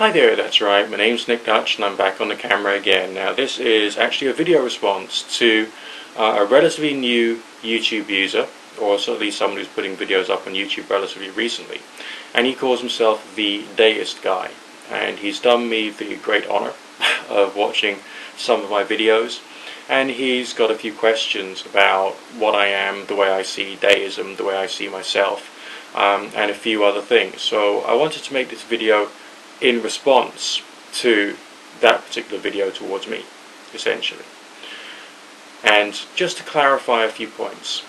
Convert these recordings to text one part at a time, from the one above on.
Hi there, that's right, my name's Nick Dutch and I'm back on the camera again. Now this is actually a video response to a relatively new YouTube user, or certainly someone who's putting videos up on YouTube relatively recently. And he calls himself TheDeistGuy. And he's done me the great honor of watching some of my videos. And he's got a few questions about what I am, the way I see deism, the way I see myself, and a few other things. So I wanted to make this video in response to that particular video towards me, essentially. And just to clarify a few points.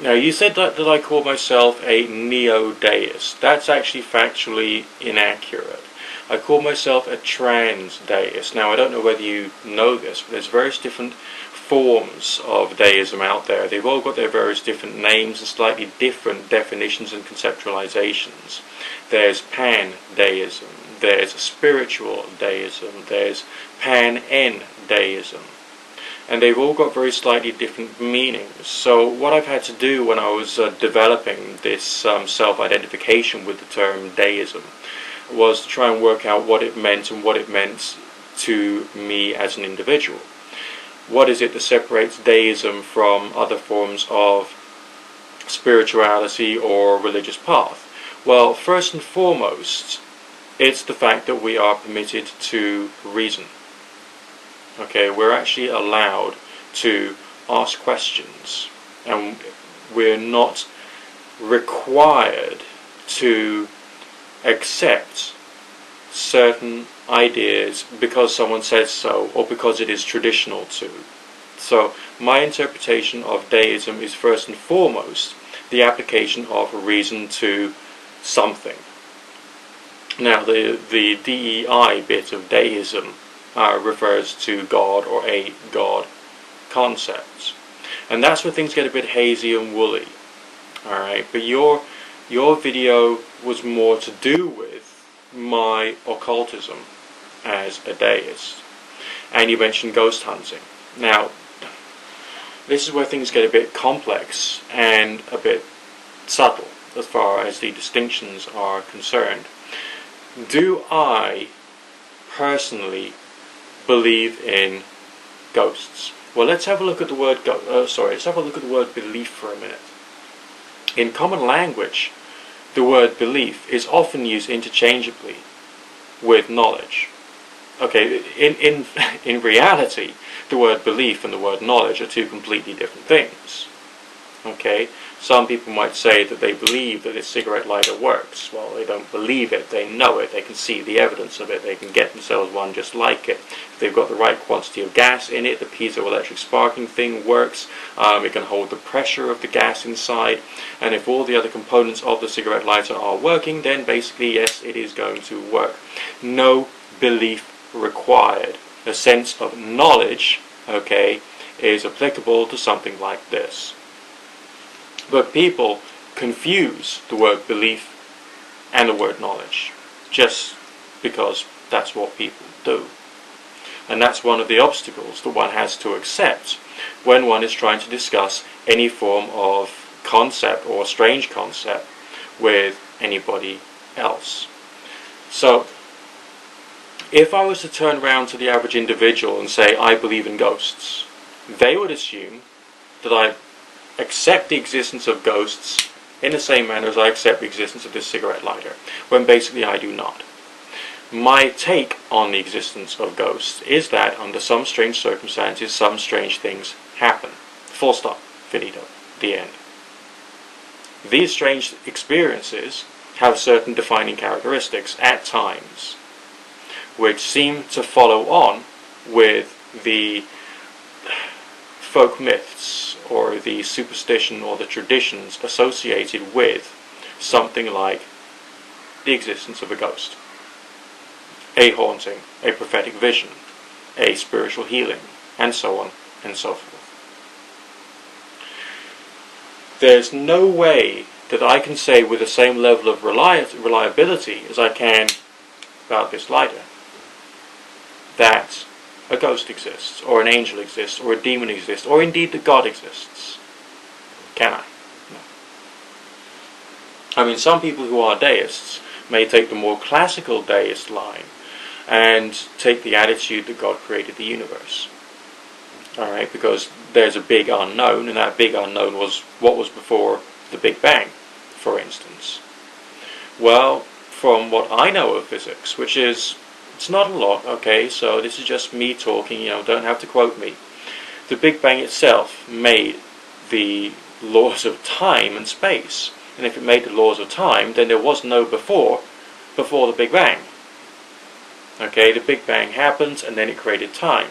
Now, you said that I call myself a neo-deist. That's actually factually inaccurate. I call myself a trans-deist. Now, I don't know whether you know this, but there's various different forms of deism out there. They've all got their various different names and slightly different definitions and conceptualizations. There's pan-deism, there's spiritual deism, there's pan-en-deism. And they've all got very slightly different meanings. So what I've had to do when I was developing this self-identification with the term deism was to try and work out what it meant and what it meant to me as an individual. What is it that separates deism from other forms of spirituality or religious path? Well, first and foremost, it's the fact that we are permitted to reason. Okay, we're actually allowed to ask questions, and we're not required to accept certain ideas because someone says so or because it is traditional to. So my interpretation of deism is first and foremost the application of reason to something. Now the DEI bit of deism refers to God or a God concept, and that's where things get a bit hazy and woolly. Alright, but your video was more to do with my occultism as a deist, and you mentioned ghost hunting. Now this is where things get a bit complex and a bit subtle as far as the distinctions are concerned. Do I personally believe in ghosts? Well, let's have a look at the word let's have a look at the word belief for a minute. In common language, the word belief is often used interchangeably with knowledge. Okay, in reality, the word belief and the word knowledge are two completely different things. Okay, some people might say that they believe that this cigarette lighter works. Well, they don't believe it, they know it, they can see the evidence of it, they can get themselves one just like it. If they've got the right quantity of gas in it, the piezoelectric sparking thing works, it can hold the pressure of the gas inside, and if all the other components of the cigarette lighter are working, then basically, yes, it is going to work. No belief required. A sense of knowledge, okay, is applicable to something like this. But people confuse the word belief and the word knowledge just because that's what people do. And that's one of the obstacles that one has to accept when one is trying to discuss any form of concept or strange concept with anybody else. So, if I was to turn around to the average individual and say, I believe in ghosts, they would assume that I accept the existence of ghosts in the same manner as I accept the existence of this cigarette lighter, when basically I do not. My take on the existence of ghosts is that under some strange circumstances, some strange things happen. Full stop. Finito. The end. These strange experiences have certain defining characteristics at times, which seem to follow on with the folk myths or the superstition or the traditions associated with something like the existence of a ghost, a haunting, a prophetic vision, a spiritual healing, and so on and so forth. There's no way that I can say with the same level of reliability as I can about this lighter that a ghost exists, or an angel exists, or a demon exists, or indeed that God exists. Can I? No. I mean, some people who are deists may take the more classical deist line and take the attitude that God created the universe. Alright, because there's a big unknown, and that big unknown was what was before the Big Bang, for instance. Well, from what I know of physics, which is, it's not a lot, okay, so this is just me talking, don't have to quote me. The Big Bang itself made the laws of time and space. And if it made the laws of time, then there was no before the Big Bang. Okay, the Big Bang happened, and then it created time.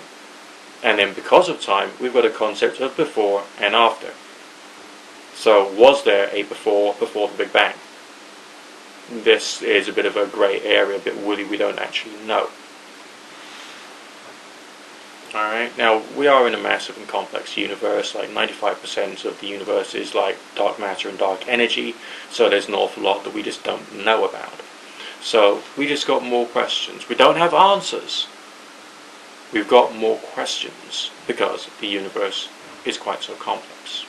And then because of time, we've got a concept of before and after. So was there a before the Big Bang? This is a bit of a grey area, a bit woolly, we don't actually know. Alright, now we are in a massive and complex universe. Like 95% of the universe is like dark matter and dark energy, so there's an awful lot that we just don't know about. So we just got more questions. We don't have answers. We've got more questions because the universe is quite so complex.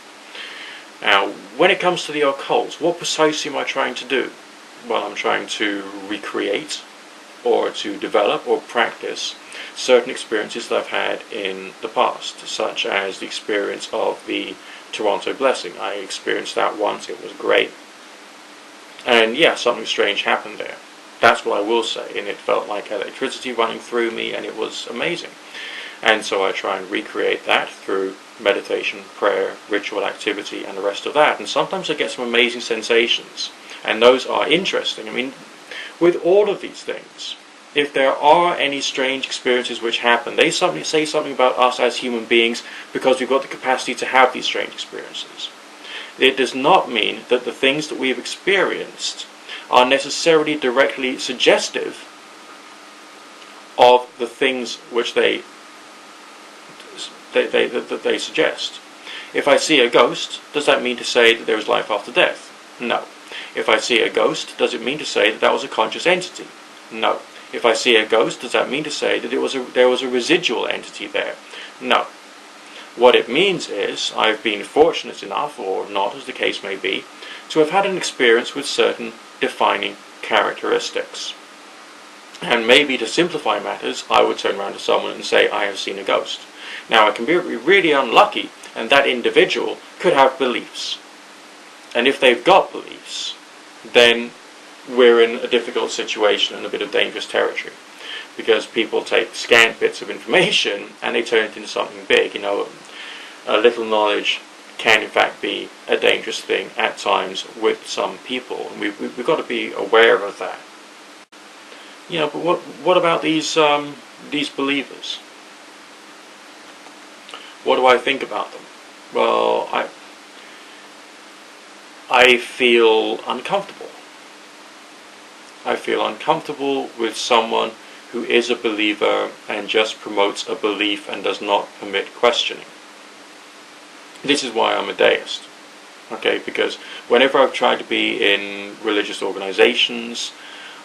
Now, when it comes to the occult, what precisely am I trying to do? Well, I'm trying to recreate or to develop or practice certain experiences that I've had in the past, such as the experience of the Toronto blessing. I experienced that once, it was great. And yeah, something strange happened there. That's what I will say, and it felt like electricity running through me, and it was amazing. And so I try and recreate that through meditation, prayer, ritual activity, and the rest of that. And sometimes I get some amazing sensations, and those are interesting. I mean, with all of these things, if there are any strange experiences which happen, they say something about us as human beings because we've got the capacity to have these strange experiences. It does not mean that the things that we've experienced are necessarily directly suggestive of the things which they suggest. If I see a ghost, does that mean to say that there is life after death? No. If I see a ghost, does it mean to say that that was a conscious entity? No. If I see a ghost, does that mean to say that there was a residual entity there? No. What it means is, I've been fortunate enough, or not as the case may be, to have had an experience with certain defining characteristics. And maybe to simplify matters, I would turn around to someone and say, I have seen a ghost. Now, I can be really unlucky, and that individual could have beliefs. And if they've got beliefs, then we're in a difficult situation and a bit of dangerous territory. Because people take scant bits of information and they turn it into something big. A little knowledge can in fact be a dangerous thing at times with some people. And we've got to be aware of that. But what about these believers? What do I think about them? Well, I feel uncomfortable. I feel uncomfortable with someone who is a believer and just promotes a belief and does not permit questioning. This is why I'm a deist. Okay, because whenever I've tried to be in religious organizations,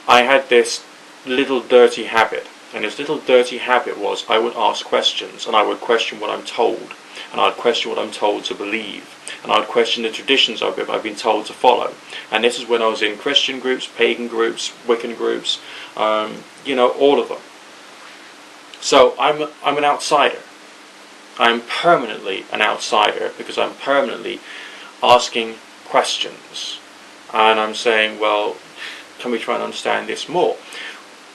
I had this little dirty habit. And this little dirty habit was I would ask questions, and I would question what I'm told, and I'd question what I'm told to believe, and I'd question the traditions I've been told to follow. And this is when I was in Christian groups, pagan groups, Wiccan groups, all of them. So I'm an outsider. I'm permanently an outsider because I'm permanently asking questions. And I'm saying, well, can we try and understand this more?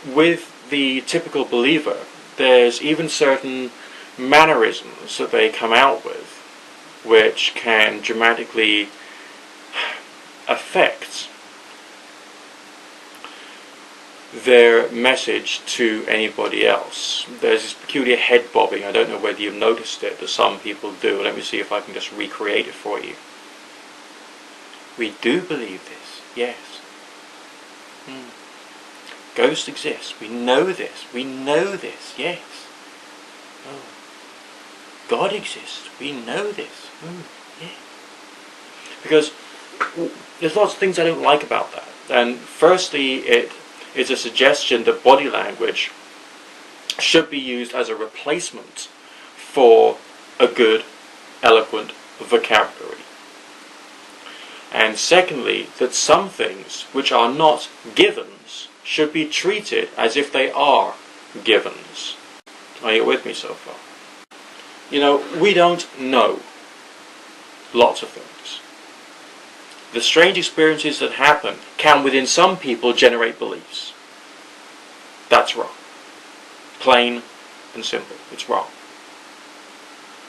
With the typical believer, there's even certain mannerisms that they come out with which can dramatically affect their message to anybody else. There's this peculiar head bobbing. I don't know whether you've noticed it, that some people do. Let me see if I can just recreate it for you. We do believe this, yes. Ghosts exist. We know this. We know this, yes. Oh. God exists. We know this. Yeah. Because there's lots of things I don't like about that. And firstly, it is a suggestion that body language should be used as a replacement for a good, eloquent vocabulary. And secondly, that some things which are not givens should be treated as if they are givens. Are you with me so far? You know, we don't know lots of things. The strange experiences that happen can within some people generate beliefs. That's wrong. Plain and simple. It's wrong.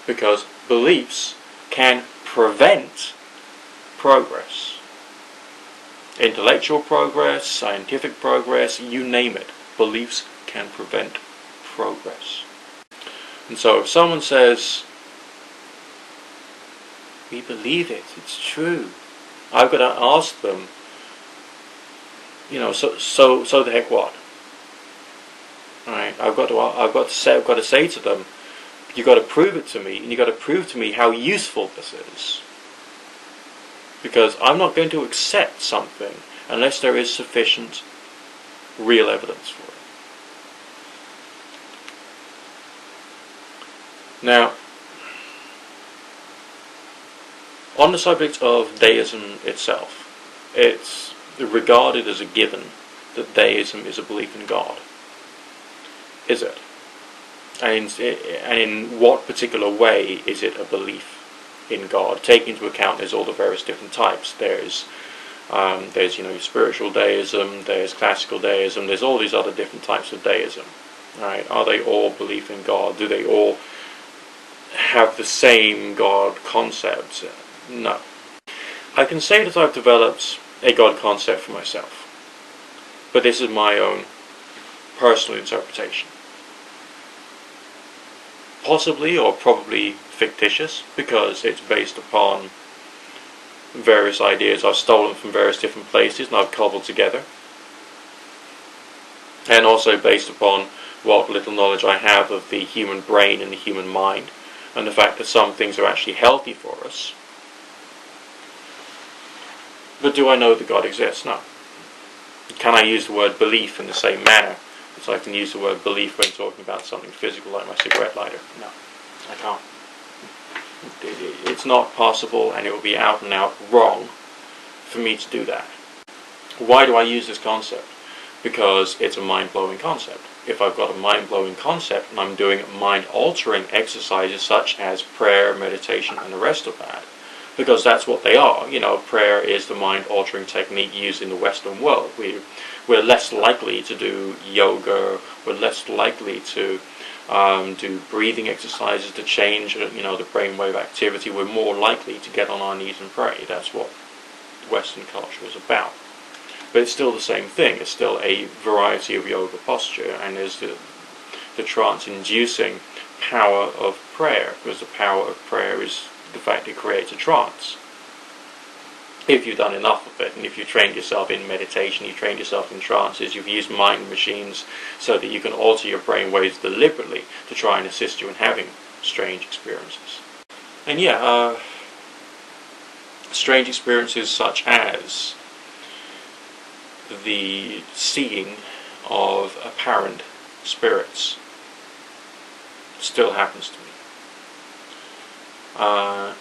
Because beliefs can prevent progress. Intellectual progress, scientific progress, you name it. Beliefs can prevent progress. And so if someone says, we believe it, it's true, I've got to ask them, you know, so the heck what? Right? I've got to say to them, you've got to prove it to me, and you've got to prove to me how useful this is. Because I'm not going to accept something unless there is sufficient real evidence for it. Now, on the subject of deism itself, it's regarded as a given that deism is a belief in God. Is it? And in what particular way is it a belief in God? Taking into account there's all the various different types. There's spiritual deism, there's classical deism, there's all these other different types of deism. Right? Are they all belief in God? Do they all have the same God concept? No. I can say that I've developed a God concept for myself, but this is my own personal interpretation. Possibly or probably fictitious, because it's based upon various ideas I've stolen from various different places and I've cobbled together, and also based upon what little knowledge I have of the human brain and the human mind, and the fact that some things are actually healthy for us. But do I know that God exists? No. Can I use the word belief in the same manner as I can use the word belief when talking about something physical like my cigarette lighter? No, I can't. It's not possible, and it will be out and out wrong for me to do that. Why do I use this concept? Because it's a mind-blowing concept. If I've got a mind-blowing concept and I'm doing mind-altering exercises such as prayer, meditation, and the rest of that, because that's what they are. You know, prayer is the mind-altering technique used in the Western world. We're less likely to do yoga. We're less likely to do breathing exercises to change, the brainwave activity. We're more likely to get on our knees and pray. That's what Western culture is about. But it's still the same thing. It's still a variety of yoga posture, and there's the trance-inducing power of prayer, because the power of prayer is the fact it creates a trance. If you've done enough of it, and if you've trained yourself in meditation, you've trained yourself in trances, you've used mind machines so that you can alter your brain waves deliberately to try and assist you in having strange experiences. And strange experiences such as the seeing of apparent spirits still happens to me.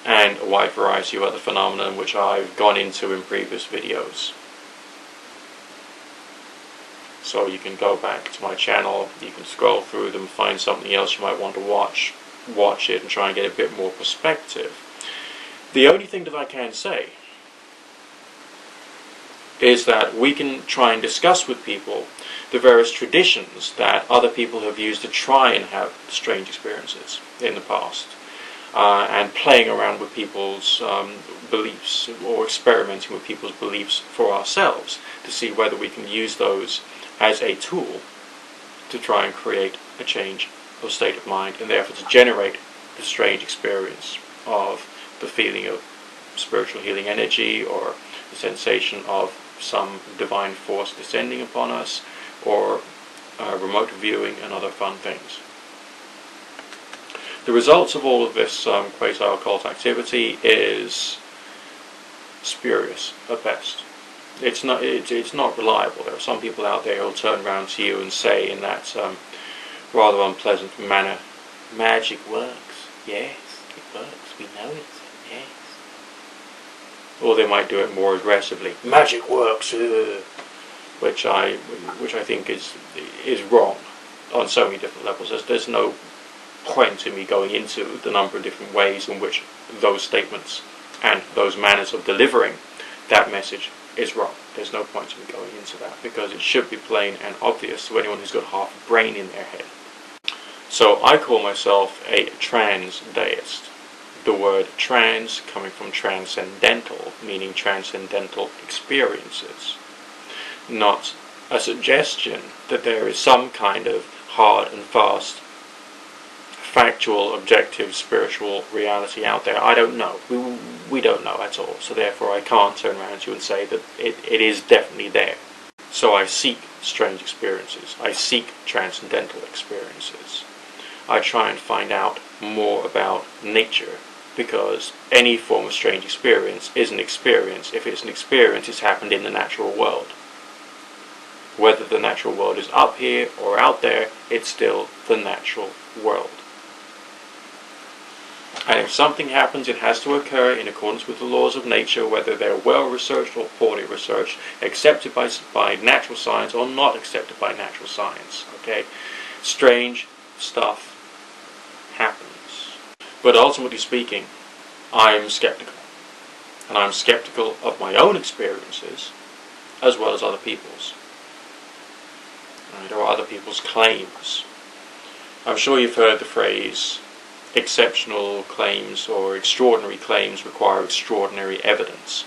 And a wide variety of other phenomena which I've gone into in previous videos. So you can go back to my channel, you can scroll through them, find something else you might want to watch it and try and get a bit more perspective. The only thing that I can say is that we can try and discuss with people the various traditions that other people have used to try and have strange experiences in the past, and playing around with people's beliefs, or experimenting with people's beliefs for ourselves to see whether we can use those as a tool to try and create a change of state of mind, and therefore to generate the strange experience of the feeling of spiritual healing energy, or the sensation of some divine force descending upon us, or remote viewing and other fun things. The results of all of this quasi-occult activity is spurious at best. It's not reliable. There are some people out there who'll turn around to you and say in that rather unpleasant manner, "Magic works. Yes, it works. We know it. Yes." or they might do it more aggressively. Magic works, which I think is wrong on so many different levels. There's no point in me going into the number of different ways in which those statements and those manners of delivering that message is wrong. There's no point in me going into that, because it should be plain and obvious to anyone who's got half a brain in their head. So I call myself a trans-deist. The word trans coming from transcendental, meaning transcendental experiences. Not a suggestion that there is some kind of hard and fast, factual, objective, spiritual reality out there. I don't know. We don't know at all. So therefore I can't turn around to you and say that it is definitely there. So I seek strange experiences. I seek transcendental experiences. I try and find out more about nature, because any form of strange experience is an experience. If it's an experience, it's happened in the natural world. Whether the natural world is up here or out there, it's still the natural world. And if something happens, it has to occur in accordance with the laws of nature, whether they're well researched or poorly researched, accepted by natural science or not accepted by natural science. Okay, strange stuff happens. But ultimately speaking, I'm skeptical. And I'm skeptical of my own experiences as well as other people's. Right, or other people's claims. I'm sure you've heard the phrase, exceptional claims or extraordinary claims require extraordinary evidence.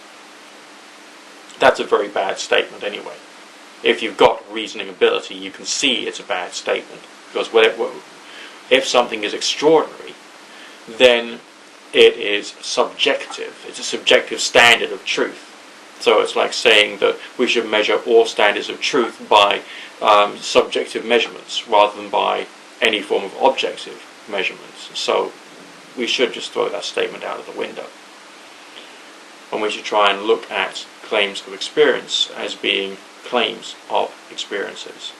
That's a very bad statement anyway. If you've got reasoning ability, you can see it's a bad statement. Because if something is extraordinary, then it is subjective. It's a subjective standard of truth. So it's like saying that we should measure all standards of truth by subjective measurements rather than by any form of objective measurements. So we should just throw that statement out of the window. And we should try and look at claims of experience as being claims of experiences.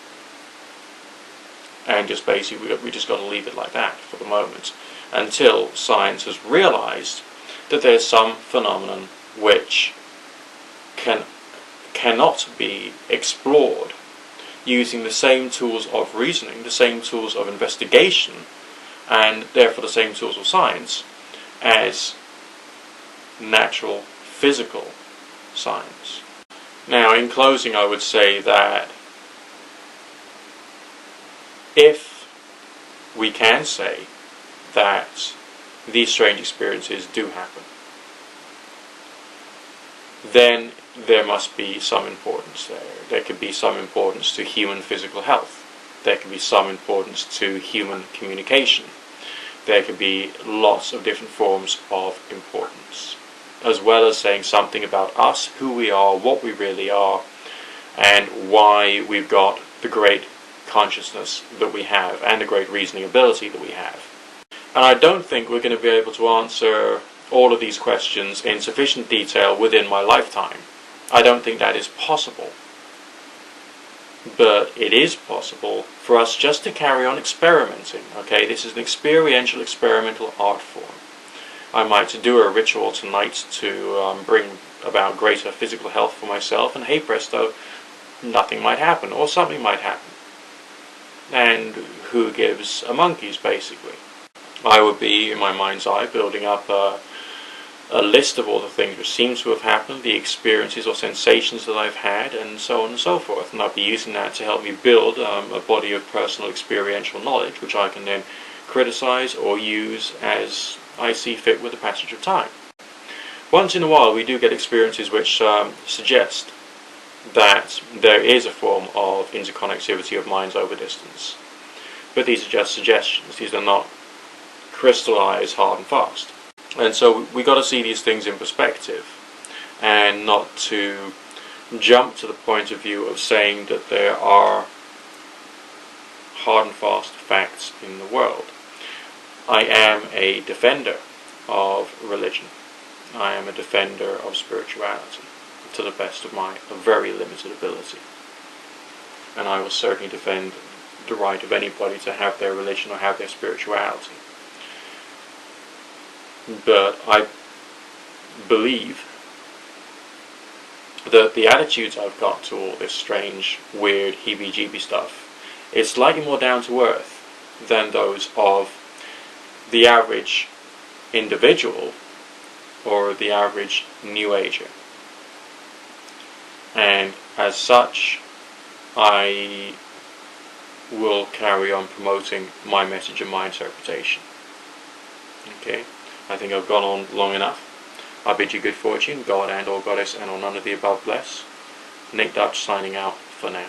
And just basically we just got to leave it like that for the moment, until science has realized that there's some phenomenon which cannot be explored using the same tools of reasoning, the same tools of investigation, and therefore the same tools of science as natural physical science. Now, in closing, I would say that if we can say that these strange experiences do happen, then there must be some importance there. There could be some importance to human physical health. There could be some importance to human communication. There could be lots of different forms of importance, as well as saying something about us, who we are, what we really are, and why we've got the great consciousness that we have and the great reasoning ability that we have. And I don't think we're going to be able to answer all of these questions in sufficient detail within my lifetime. I don't think that is possible. But it is possible for us just to carry on experimenting. Okay, this is an experiential, experimental art form. I might do a ritual tonight to bring about greater physical health for myself, and hey presto, nothing might happen, or something might happen. And who gives a monkey's, basically. I would be, in my mind's eye, building up a list of all the things which seem to have happened, the experiences or sensations that I've had, and so on and so forth. And I'll be using that to help me build a body of personal experiential knowledge, which I can then criticize or use as I see fit with the passage of time. Once in a while we do get experiences which suggest that there is a form of interconnectivity of minds over distance. But these are just suggestions. These are not crystallized hard and fast. And so we got to see these things in perspective, and not to jump to the point of view of saying that there are hard and fast facts in the world. I am a defender of religion. I am a defender of spirituality to the best of my very limited ability. And I will certainly defend the right of anybody to have their religion or have their spirituality. But I believe the attitudes I've got to all this strange, weird, heebie-jeebie stuff is slightly more down to earth than those of the average individual or the average New Ager. And as such, I will carry on promoting my message and my interpretation. Okay, I think I've gone on long enough. I bid you good fortune, God and or Goddess and or none of the above bless. Nick Dutch signing out for now.